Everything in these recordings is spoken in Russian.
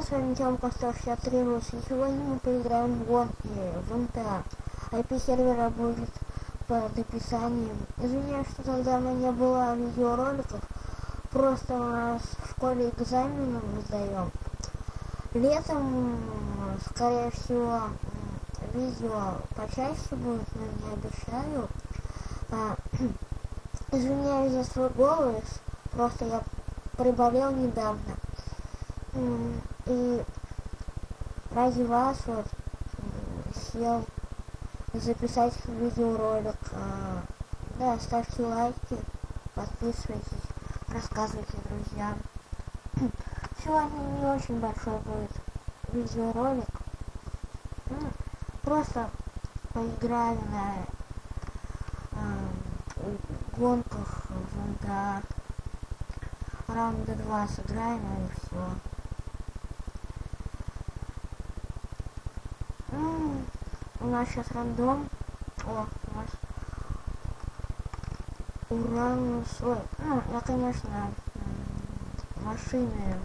с вами Тёмка 163 Рус, и сегодня мы поиграем в гонки в МТА. IP сервера будет под описанием. Извиняюсь, что так давно не было видеороликов, просто у нас в школе экзамены мы сдаем. Летом, скорее всего, видео почаще будет, но не обещаю. Извиняюсь за свой голос, просто я приболел недавно. И ради вас вот сел записать видеоролик. Да, ставьте лайки, подписывайтесь, рассказывайте друзьям. Сегодня не очень большой будет видеоролик. Просто поиграю на гонках в МТА. Раунда 2 сыграем и все. У нас сейчас рандом. О, у нас Уранус. Ой, я, конечно, машины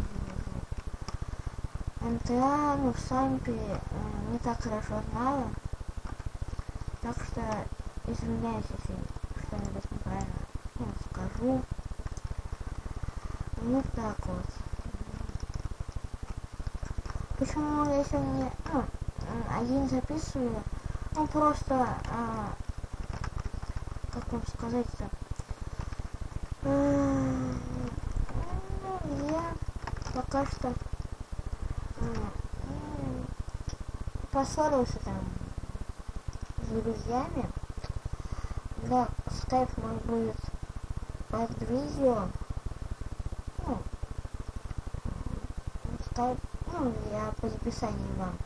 в МТА, в Сампе не так хорошо знаю. Так что извиняюсь, если что-нибудь неправильно скажу. Вот так вот. Почему я сегодня один записываю? Просто, как вам сказать-то? Я пока что поссорился там с друзьями. Да, скайп мой будет под видео. Скайп, я по описанию вам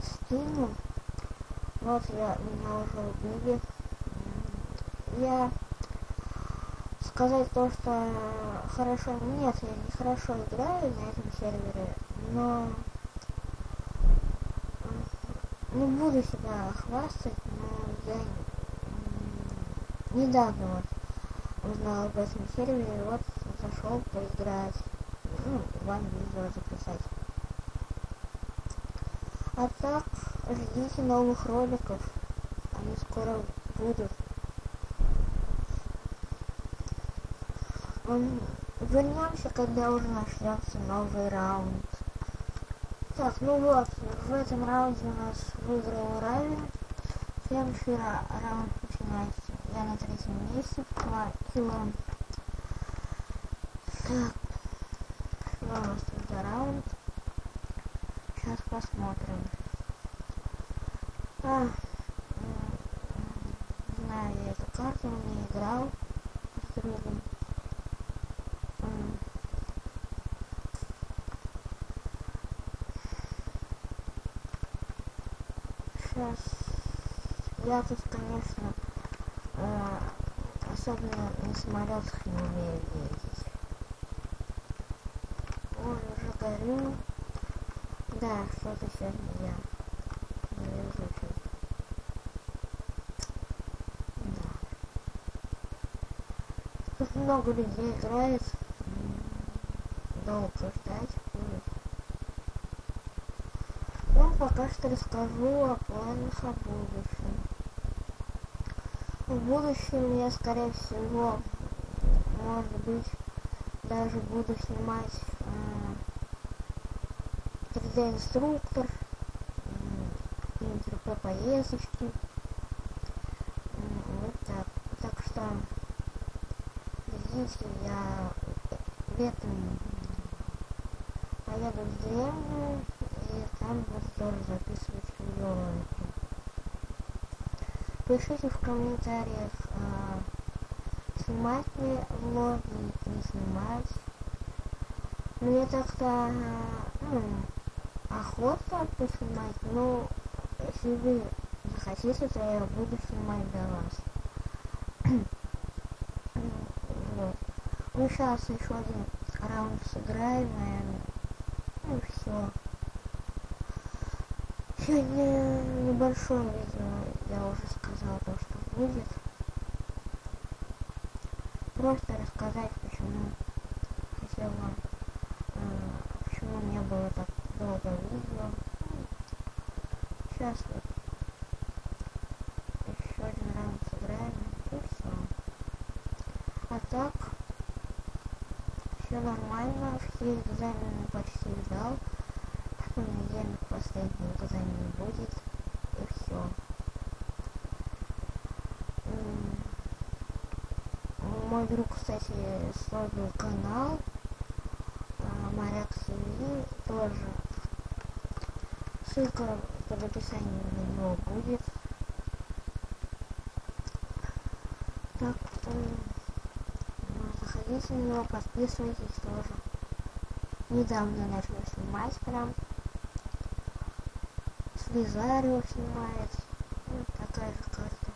скину. Вот меня уже убили. Я сказать то, что хорошо, нет, я не хорошо играю на этом сервере, но не буду себя хвастать, но я недавно вот узнал об этом сервере, вот зашел поиграть, вам видео записать. А так, ждите новых роликов, они скоро будут. Вернемся, когда уже начнется новый раунд. Так, вот, в этом раунде у нас выиграл Равен. Следующий раунд начинается. Я на 3-м месте, 2 кило. Так, что у нас тут за раунд? Сейчас посмотрим. Знаю я эту карту, не играл с другом. Сейчас я тут, конечно, особенно на самолетах не умею ездить. Ой, уже горю. Да, что-то сегодня я не везу чуть. Да. Тут много людей играет. Долго ждать будет. Я пока что расскажу о планах о будущем. В будущем я, скорее всего, может быть, даже буду снимать 3D-инструктор, какие-нибудь поездочки. Вот так. Так что ждите, я летом поеду в деревню, и там буду тоже записывать видеоролики. Пишите в комментариях, снимать ли влоги, не снимать. Мне так-то охота поснимать, но если вы захотите, то я буду снимать для вас. Вот. Ну сейчас еще один раунд сыграем, наверное. Все. Сегодня небольшое видео, я уже сказал то, что будет. Просто рассказать, почему хотел вам, почему не было так долго это видео. Сейчас вот еще один раунд сыграем, и все. А так, все нормально, все экзамены почти сдал. В понедельник последний экзамен будет, и все. Мой друг, кстати, создал канал Моряк Семьи, тоже ссылка под описанием на него будет. Так, заходите на него, подписывайтесь тоже. Недавно начал снимать прям. Слизарио снимает. Вот такая же карта.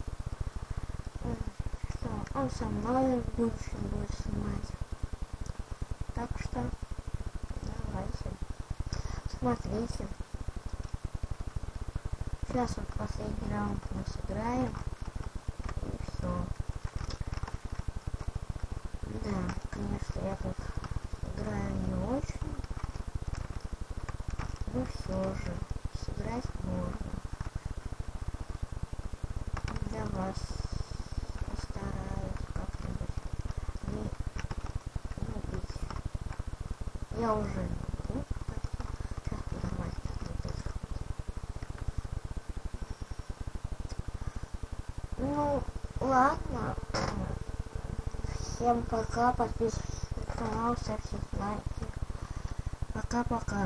Что он со мной в будущем будет снимать. Так что давайте. Смотрите. Сейчас вот последний раунд мы сыграем. И все. Да, конечно, я тут играю не очень. Но все же. Сыграть можно. Для вас постараюсь как-нибудь не убить. Я уже не могу. Сейчас подорвать как-нибудь. Ну, ладно. Всем пока. Подписывайтесь на канал, ставьте лайки. Пока-пока.